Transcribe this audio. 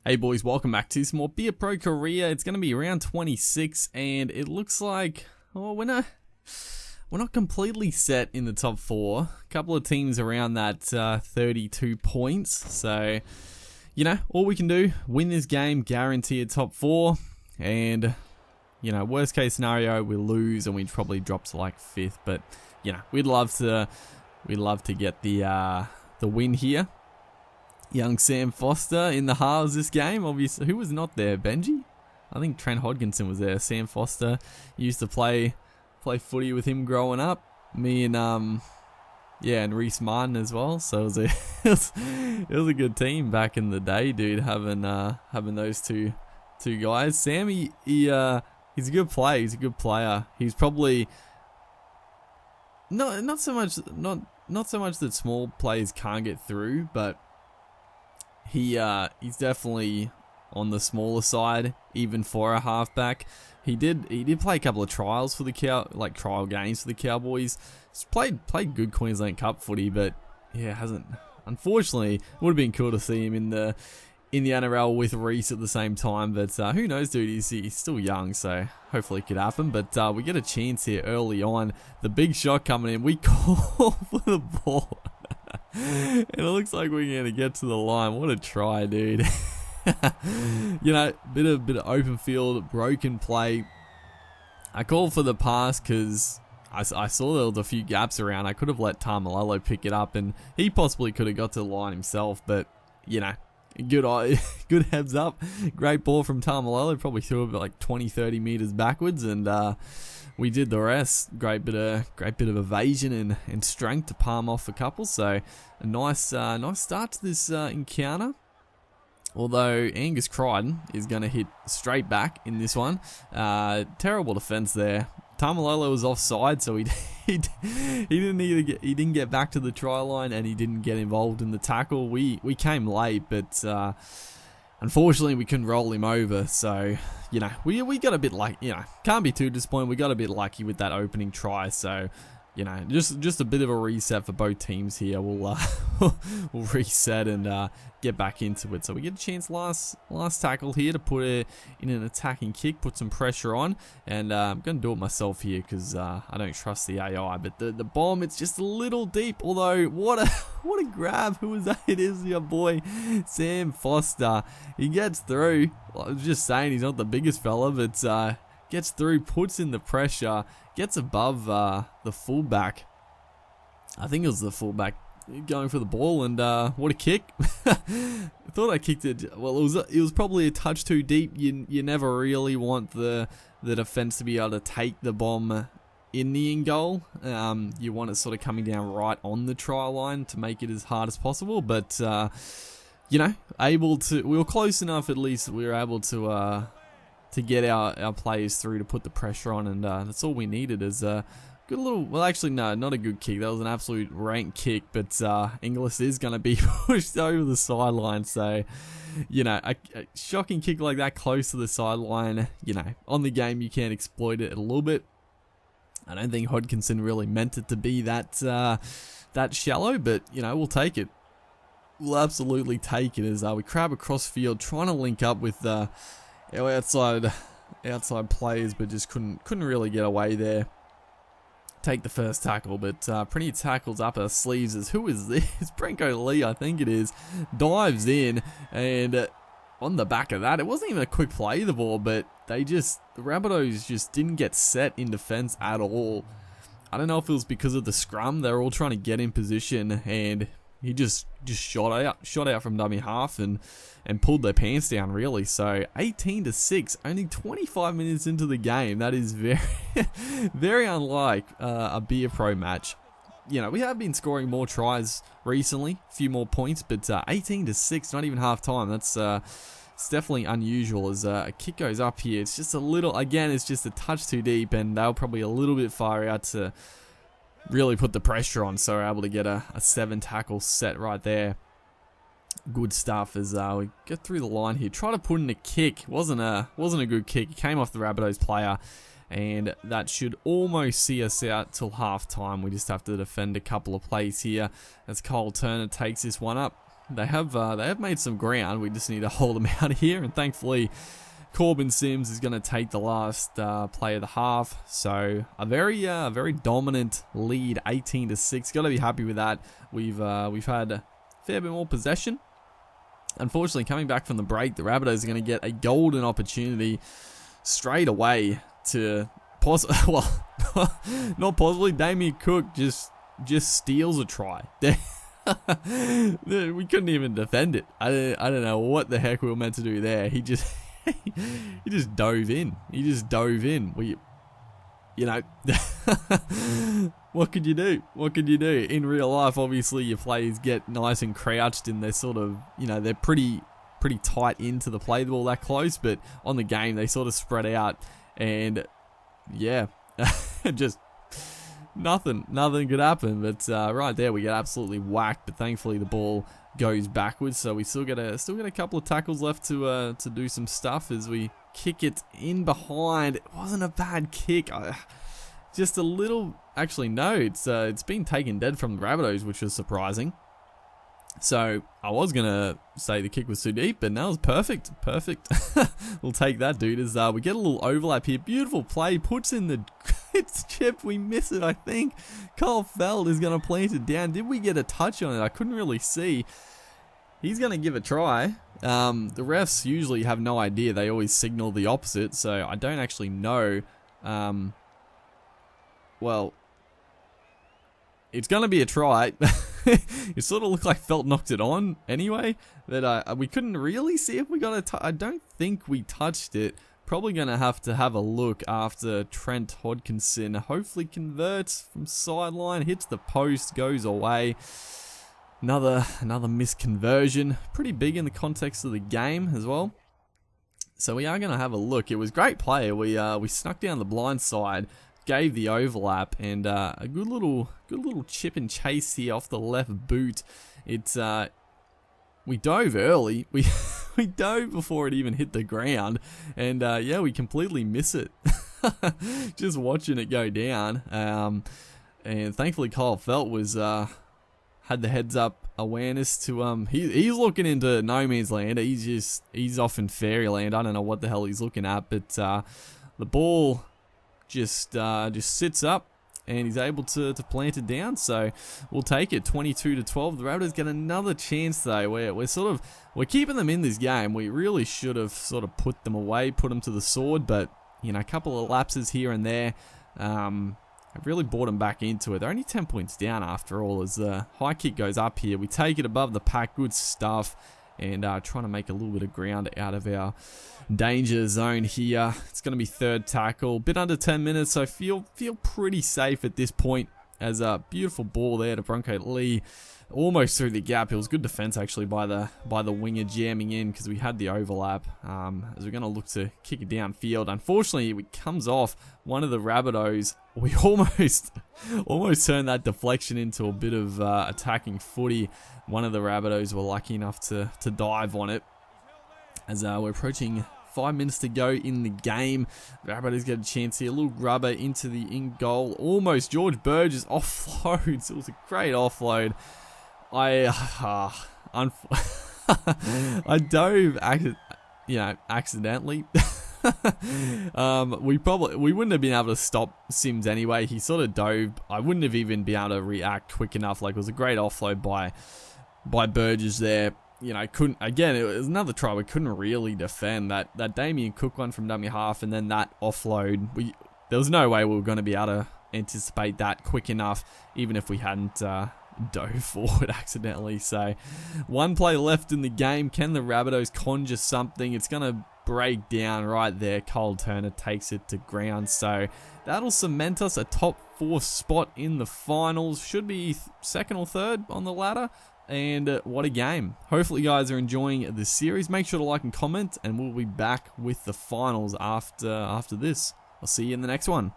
Hey boys, welcome back to some more Beer Pro Korea. It's going to be round 26 and it looks like we're not completely set in the top 4. A couple of teams around that 32 points. So, all we can do, win this game, guarantee a top 4, and worst case scenario, we lose and we probably drop to like 5th, but we'd love to get the win here. Young Sam Foster in the halves this game. Obviously, who was not there? Benji? I think Trent Hodgkinson was there. Sam Foster used to play footy with him growing up. Me and and Reese Martin as well. So it was a good team back in the day, dude. Having those two guys. Sam, he's a good player. He's a good player. He's probably not so much that small players can't get through, but he's definitely on the smaller side, even for a halfback. He did play a couple of trials for the trial games for the Cowboys. He's played good Queensland Cup footy, but hasn't. Unfortunately, it would have been cool to see him in the NRL with Reese at the same time. But who knows, dude? He's still young, so hopefully it could happen. But we get a chance here early on. The big shot coming in. We call for the ball. And it looks like we're going to get to the line. What a try, dude. Bit of open field, broken play. I called for the pass because I saw there was a few gaps around. I could have let Tamalolo pick it up, and he possibly could have got to the line himself. But, good heads up. Great ball from Tamalolo. Probably threw it like 20-30 meters backwards, and we did the rest. Great bit of evasion and strength to palm off a couple. So a nice start to this encounter. Although Angus Crichton is going to hit straight back in this one. Terrible defense there. Tamalolo was offside, so he didn't get back to the try line, and he didn't get involved in the tackle. We came late, but unfortunately we couldn't roll him over. So we got a bit can't be too disappointed. We got a bit lucky with that opening try. So just a bit of a reset for both teams here. We'll reset and get back into it. So we get a chance last tackle here to put it in an attacking kick, put some pressure on, and I'm going to do it myself here because I don't trust the AI. But the bomb, it's just a little deep. Although what a grab! Who was that? It is your boy Sam Foster. He gets through. I was just saying he's not the biggest fella, but gets through, puts in the pressure, gets above the fullback. I think it was the fullback going for the ball, and what a kick. I thought I kicked it. Well, it was probably a touch too deep. You never really want the defense to be able to take the bomb in the in goal. You want it sort of coming down right on the try line to make it as hard as possible. But able to. We were close enough. At least we were able to get our players through to put the pressure on, and that's all we needed is a good little, well actually no, not a good kick, that was an absolute rank kick, but Inglis is going to be pushed over the sideline, so a shocking kick like that close to the sideline, on the game you can't exploit it a little bit. I don't think Hodgkinson really meant it to be that shallow, but we'll take it. We'll absolutely take it as we crab across field trying to link up with our outside players, but just couldn't really get away there. Take the first tackle, but plenty of tackles up our sleeves as who is this? Branko Lee, I think it is, dives in, and on the back of that, it wasn't even a quick play the ball, but the Rabbitohs just didn't get set in defense at all. I don't know if it was because of the scrum. They were all trying to get in position, and he just shot out from dummy half and pulled their pants down, really. So 18-6, only 25 minutes into the game. That is very, very unlike a Beer Pro match. We have been scoring more tries recently, a few more points, but 18-6, not even half time. That's it's definitely unusual as a kick goes up here. It's just a little, again, it's just a touch too deep, and they were probably a little bit far out to really put the pressure on, so we're able to get a 7 tackle set right there. Good stuff as we get through the line here. Try to put in a kick. Wasn't a good kick. It came off the Rabbitohs player, and that should almost see us out till half time. We just have to defend a couple of plays here as Cole Turner takes this one up. they have made some ground. We just need to hold them out here, and thankfully Corbin Sims is going to take the last play of the half. So a very dominant lead, 18-6. Got to be happy with that. We've had a fair bit more possession. Unfortunately, coming back from the break, the Rabbitohs are going to get a golden opportunity straight away to not possibly. Damien Cook just steals a try. We couldn't even defend it. I don't know what the heck we were meant to do there. He just dove in. What could you do? In real life, obviously, your players get nice and crouched, and they're sort of, they're pretty tight into the play ball that close, but on the game, they sort of spread out, and yeah, just nothing could happen. But right there, we get absolutely whacked, but thankfully the ball goes backwards, so we still get a couple of tackles left to do some stuff as we kick it in behind. It wasn't a bad kick. Just a little... Actually, no, it's been taken dead from the Rabbitohs, which was surprising. So, I was going to say the kick was too deep, but now it's perfect. We'll take that, dude. As we get a little overlap here. Beautiful play. Puts in the... It's chip. We miss it, I think. Kyle Feld is going to plant it down. Did we get a touch on it? I couldn't really see. He's going to give it a try. The refs usually have no idea. They always signal the opposite, so I don't actually know... Well, it's going to be a try. It sort of looked like Felt knocked it on anyway. That we couldn't really see if we got I don't think we touched it. Probably going to have a look after Trent Hodkinson hopefully converts from sideline, hits the post, goes away. Another misconversion. Pretty big in the context of the game as well. So we are going to have a look. It was great play. We snuck down the blind side, gave the overlap, and a good little chip and chase here off the left boot. It's we dove early. We dove before it even hit the ground, and yeah, we completely miss it. Just watching it go down, and thankfully Kyle Felt was had the heads up awareness to he's looking into no man's land. He's off in fairyland. I don't know what the hell he's looking at, but the ball just sits up, and he's able to plant it down. So we'll take it, 22-12. The Rabbitohs get another chance though. We're keeping them in this game. We really should have sort of put them away, put them to the sword, but a couple of lapses here and there have really brought them back into it. They're only 10 points down after all. As the high kick goes up here, we take it above the pack. Good stuff, and trying to make a little bit of ground out of our danger zone here. It's going to be third tackle, bit under 10 minutes, so feel pretty safe at this point. As a beautiful ball there to Bronco Lee, almost through the gap. It was good defense actually by the winger jamming in, because we had the overlap. As we're going to look to kick it downfield. Unfortunately, it comes off one of the Rabbitohs. We almost turned that deflection into a bit of attacking footy. One of the Rabbitohs were lucky enough to dive on it. As we're approaching 5 minutes to go in the game, Rabbitohs get a chance here. A little grubber into the in goal. Almost George Burgess offloads. It was a great offload. I dove accidentally. We wouldn't have been able to stop Sims anyway. He sort of dove. I wouldn't have even been able to react quick enough. Like, it was a great offload by Burgess there. Couldn't, again, it was another try. We couldn't really defend that Damien Cook one from dummy half, and then that offload. There was no way we were going to be able to anticipate that quick enough, even if we hadn't dove forward accidentally. So, one play left in the game. Can the Rabbitohs conjure something? It's going to break down right there. Cole Turner takes it to ground. So, that'll cement us a top 4 spot in the finals. Should be second or third on the ladder. And what a game. Hopefully you guys are enjoying the series. Make sure to like and comment, and we'll be back with the finals after this. I'll see you in the next one.